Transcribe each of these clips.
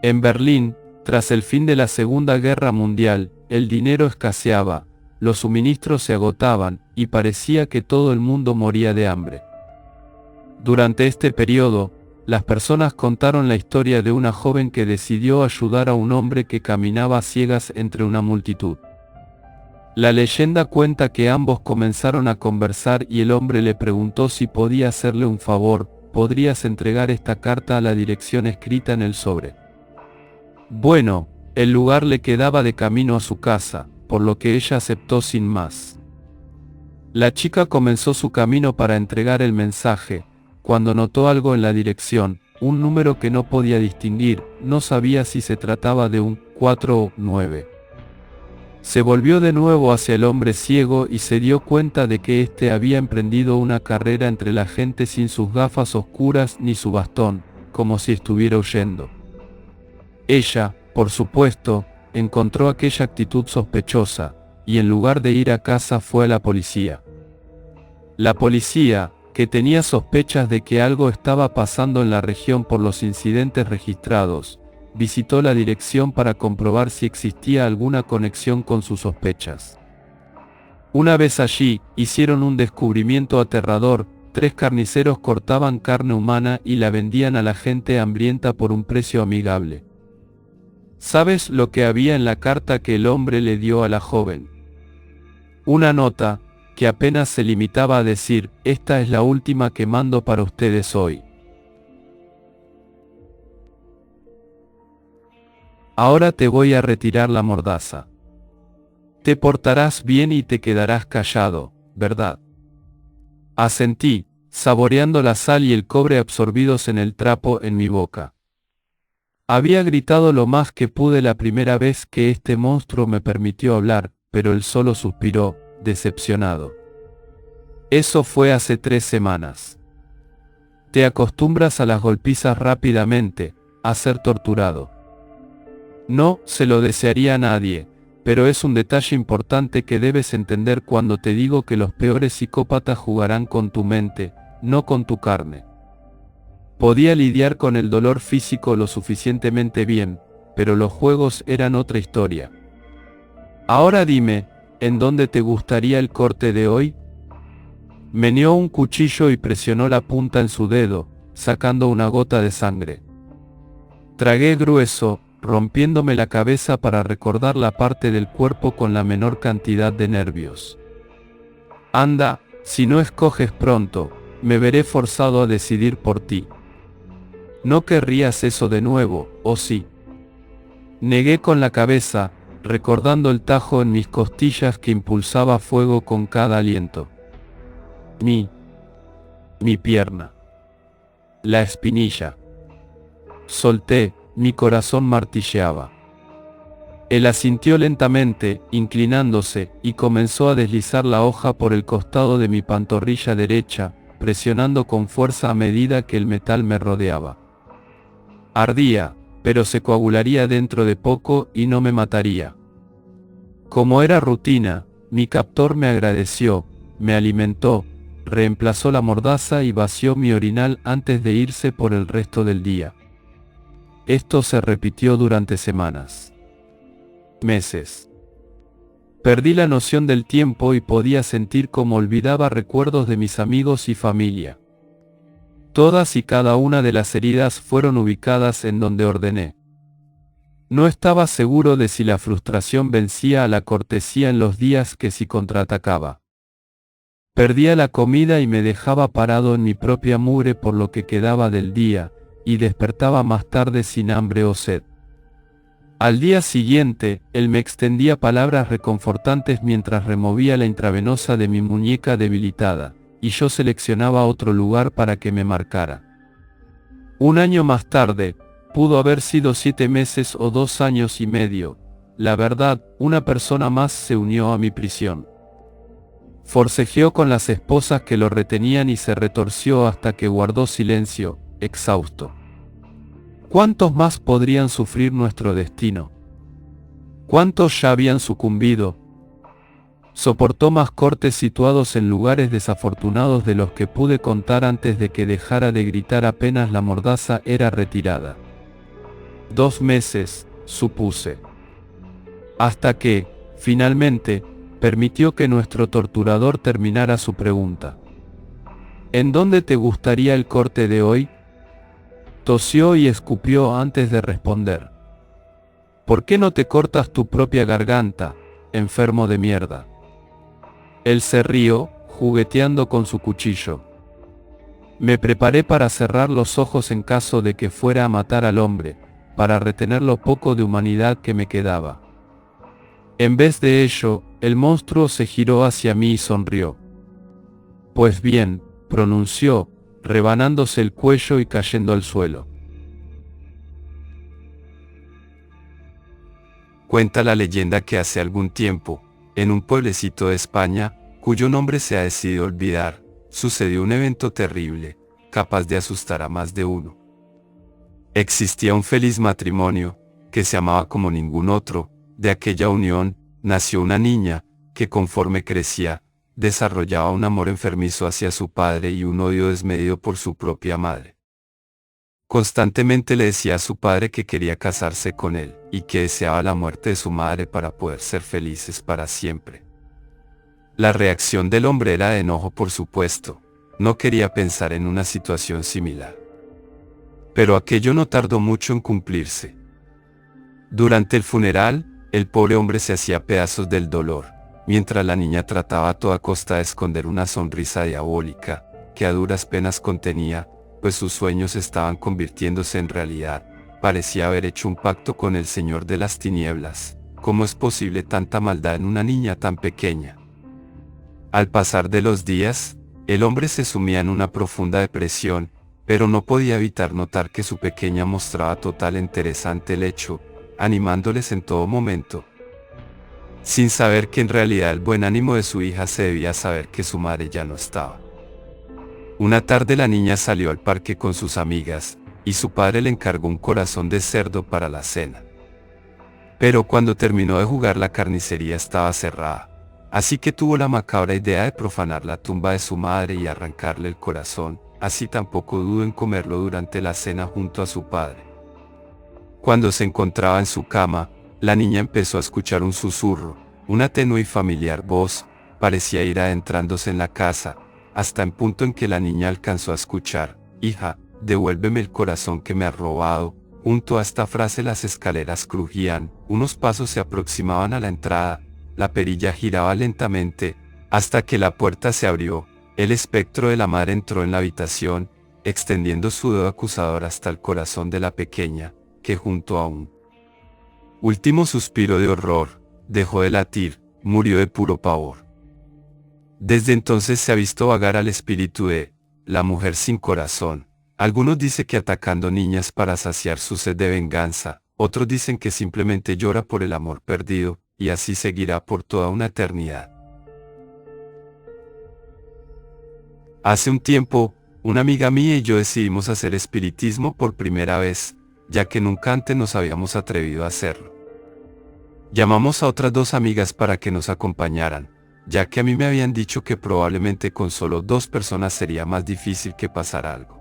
En Berlín, tras el fin de la Segunda Guerra Mundial, el dinero escaseaba, los suministros se agotaban, y parecía que todo el mundo moría de hambre. Durante este periodo, las personas contaron la historia de una joven que decidió ayudar a un hombre que caminaba a ciegas entre una multitud. La leyenda cuenta que ambos comenzaron a conversar y el hombre le preguntó si podía hacerle un favor: ¿podrías entregar esta carta a la dirección escrita en el sobre? Bueno, el lugar le quedaba de camino a su casa, por lo que ella aceptó sin más. La chica comenzó su camino para entregar el mensaje, cuando notó algo en la dirección, un número que no podía distinguir, no sabía si se trataba de un 4 o 9. Se volvió de nuevo hacia el hombre ciego y se dio cuenta de que éste había emprendido una carrera entre la gente sin sus gafas oscuras ni su bastón, como si estuviera huyendo. Ella, por supuesto, encontró aquella actitud sospechosa, y en lugar de ir a casa fue a la policía. La policía, que tenía sospechas de que algo estaba pasando en la región por los incidentes registrados, visitó la dirección para comprobar si existía alguna conexión con sus sospechas. Una vez allí, hicieron un descubrimiento aterrador: 3 carniceros cortaban carne humana y la vendían a la gente hambrienta por un precio amigable. ¿Sabes lo que había en la carta que el hombre le dio a la joven? Una nota, que apenas se limitaba a decir: esta es la última que mando para ustedes hoy. Ahora te voy a retirar la mordaza. Te portarás bien y te quedarás callado, ¿verdad? Asentí, saboreando la sal y el cobre absorbidos en el trapo en mi boca. Había gritado lo más que pude la primera vez que este monstruo me permitió hablar, pero él solo suspiró, decepcionado. Eso fue hace 3 semanas. Te acostumbras a las golpizas rápidamente, a ser torturado. No se lo desearía a nadie, pero es un detalle importante que debes entender cuando te digo que los peores psicópatas jugarán con tu mente, no con tu carne. Podía lidiar con el dolor físico lo suficientemente bien, pero los juegos eran otra historia. Ahora dime, ¿en dónde te gustaría el corte de hoy? Meneó un cuchillo y presionó la punta en su dedo, sacando una gota de sangre. Tragué grueso, rompiéndome la cabeza para recordar la parte del cuerpo con la menor cantidad de nervios. Anda, si no escoges pronto, me veré forzado a decidir por ti. No querrías eso de nuevo, ¿o sí? Negué con la cabeza, recordando el tajo en mis costillas que impulsaba fuego con cada aliento. Mi pierna. La espinilla. Solté, mi corazón martilleaba. Él asintió lentamente, inclinándose, y comenzó a deslizar la hoja por el costado de mi pantorrilla derecha, presionando con fuerza a medida que el metal me rodeaba. Ardía, pero se coagularía dentro de poco y no me mataría. Como era rutina, mi captor me agradeció, me alimentó, reemplazó la mordaza y vació mi orinal antes de irse por el resto del día. Esto se repitió durante semanas. Meses. Perdí la noción del tiempo y podía sentir cómo olvidaba recuerdos de mis amigos y familia. Todas y cada una de las heridas fueron ubicadas en donde ordené. No estaba seguro de si la frustración vencía a la cortesía en los días que si contraatacaba. Perdía la comida y me dejaba parado en mi propia mugre por lo que quedaba del día, y despertaba más tarde sin hambre o sed. Al día siguiente, él me extendía palabras reconfortantes mientras removía la intravenosa de mi muñeca debilitada, y yo seleccionaba otro lugar para que me marcara. Un año más tarde, pudo haber sido 7 meses o 2 años y medio, la verdad, una persona más se unió a mi prisión. Forcejeó con las esposas que lo retenían y se retorció hasta que guardó silencio, exhausto. ¿Cuántos más podrían sufrir nuestro destino? ¿Cuántos ya habían sucumbido? Soportó más cortes situados en lugares desafortunados de los que pude contar antes de que dejara de gritar apenas la mordaza era retirada. 2 meses, supuse. Hasta que, finalmente, permitió que nuestro torturador terminara su pregunta. ¿En dónde te gustaría el corte de hoy? Tosió y escupió antes de responder. ¿Por qué no te cortas tu propia garganta, enfermo de mierda? Él se rió, jugueteando con su cuchillo. Me preparé para cerrar los ojos en caso de que fuera a matar al hombre, para retener lo poco de humanidad que me quedaba. En vez de ello, el monstruo se giró hacia mí y sonrió. Pues bien, pronunció, rebanándose el cuello y cayendo al suelo. Cuenta la leyenda que hace algún tiempo, en un pueblecito de España, cuyo nombre se ha decidido olvidar, sucedió un evento terrible, capaz de asustar a más de uno. Existía un feliz matrimonio, que se amaba como ningún otro. De aquella unión, nació una niña, que conforme crecía, desarrollaba un amor enfermizo hacia su padre y un odio desmedido por su propia madre. Constantemente le decía a su padre que quería casarse con él, y que deseaba la muerte de su madre para poder ser felices para siempre. La reacción del hombre era de enojo, por supuesto. No quería pensar en una situación similar. Pero aquello no tardó mucho en cumplirse. Durante el funeral, el pobre hombre se hacía pedazos del dolor, mientras la niña trataba a toda costa de esconder una sonrisa diabólica, que a duras penas contenía, pues sus sueños estaban convirtiéndose en realidad. Parecía haber hecho un pacto con el Señor de las Tinieblas. ¿Cómo es posible tanta maldad en una niña tan pequeña? Al pasar de los días, el hombre se sumía en una profunda depresión, pero no podía evitar notar que su pequeña mostraba total interés ante el hecho, animándoles en todo momento. Sin saber que en realidad el buen ánimo de su hija se debía a saber que su madre ya no estaba. Una tarde la niña salió al parque con sus amigas, y su padre le encargó un corazón de cerdo para la cena. Pero cuando terminó de jugar, la carnicería estaba cerrada. Así que tuvo la macabra idea de profanar la tumba de su madre y arrancarle el corazón. Así tampoco dudó en comerlo durante la cena junto a su padre. Cuando se encontraba en su cama, la niña empezó a escuchar un susurro, una tenue y familiar voz, parecía ir adentrándose en la casa, hasta el punto en que la niña alcanzó a escuchar: «Hija, devuélveme el corazón que me has robado». Junto a esta frase las escaleras crujían, unos pasos se aproximaban a la entrada, la perilla giraba lentamente, hasta que la puerta se abrió. El espectro de la madre entró en la habitación, extendiendo su dedo acusador hasta el corazón de la pequeña, que junto a un último suspiro de horror, dejó de latir, murió de puro pavor. Desde entonces se ha visto vagar al espíritu de la mujer sin corazón. Algunos dicen que atacando niñas para saciar su sed de venganza, otros dicen que simplemente llora por el amor perdido, y así seguirá por toda una eternidad. Hace un tiempo, una amiga mía y yo decidimos hacer espiritismo por primera vez, ya que nunca antes nos habíamos atrevido a hacerlo. Llamamos a otras 2 amigas para que nos acompañaran, ya que a mí me habían dicho que probablemente con solo 2 personas sería más difícil que pasara algo.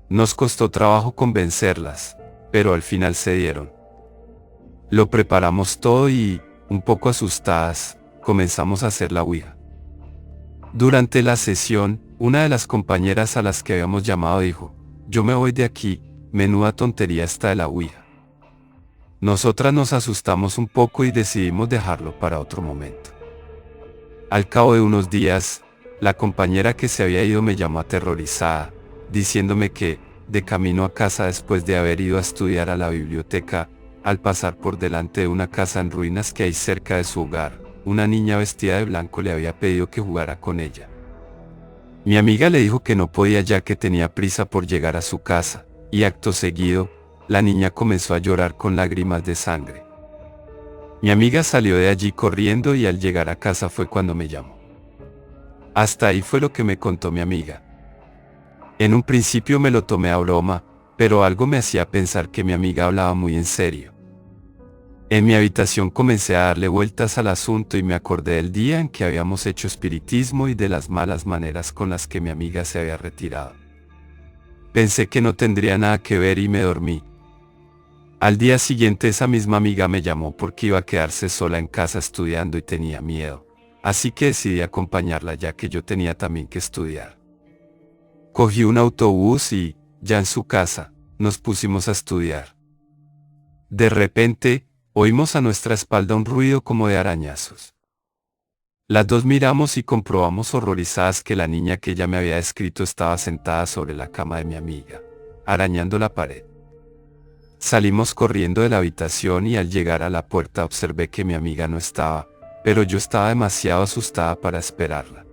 Nos costó trabajo convencerlas, pero al final cedieron. Lo preparamos todo y, un poco asustadas, comenzamos a hacer la ouija. Durante la sesión, una de las compañeras a las que habíamos llamado dijo: «Yo me voy de aquí, menuda tontería esta de la ouija». Nosotras nos asustamos un poco y decidimos dejarlo para otro momento. Al cabo de unos días, la compañera que se había ido me llamó aterrorizada, diciéndome que, de camino a casa después de haber ido a estudiar a la biblioteca, al pasar por delante de una casa en ruinas que hay cerca de su hogar, una niña vestida de blanco le había pedido que jugara con ella. Mi amiga le dijo que no podía ya que tenía prisa por llegar a su casa, y acto seguido, la niña comenzó a llorar con lágrimas de sangre. Mi amiga salió de allí corriendo y al llegar a casa fue cuando me llamó. Hasta ahí fue lo que me contó mi amiga. En un principio me lo tomé a broma, pero algo me hacía pensar que mi amiga hablaba muy en serio. En mi habitación comencé a darle vueltas al asunto y me acordé del día en que habíamos hecho espiritismo y de las malas maneras con las que mi amiga se había retirado. Pensé que no tendría nada que ver y me dormí. Al día siguiente esa misma amiga me llamó porque iba a quedarse sola en casa estudiando y tenía miedo, así que decidí acompañarla ya que yo tenía también que estudiar. Cogí un autobús y, ya en su casa, nos pusimos a estudiar. De repente, oímos a nuestra espalda un ruido como de arañazos. Las dos miramos y comprobamos horrorizadas que la niña que ella me había descrito estaba sentada sobre la cama de mi amiga, arañando la pared. Salimos corriendo de la habitación y al llegar a la puerta observé que mi amiga no estaba, pero yo estaba demasiado asustada para esperarla.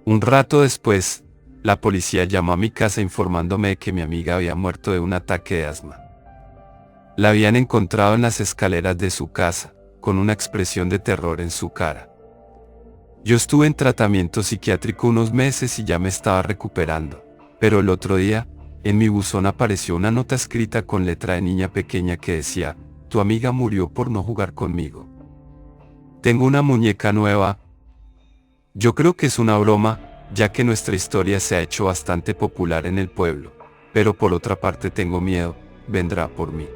Un rato después, la policía llamó a mi casa informándome de que mi amiga había muerto de un ataque de asma. La habían encontrado en las escaleras de su casa, con una expresión de terror en su cara. Yo estuve en tratamiento psiquiátrico unos meses y ya me estaba recuperando, pero el otro día, en mi buzón apareció una nota escrita con letra de niña pequeña que decía, tu amiga murió por no jugar conmigo. Tengo una muñeca nueva. Yo creo que es una broma, ya que nuestra historia se ha hecho bastante popular en el pueblo, pero por otra parte tengo miedo, vendrá por mí.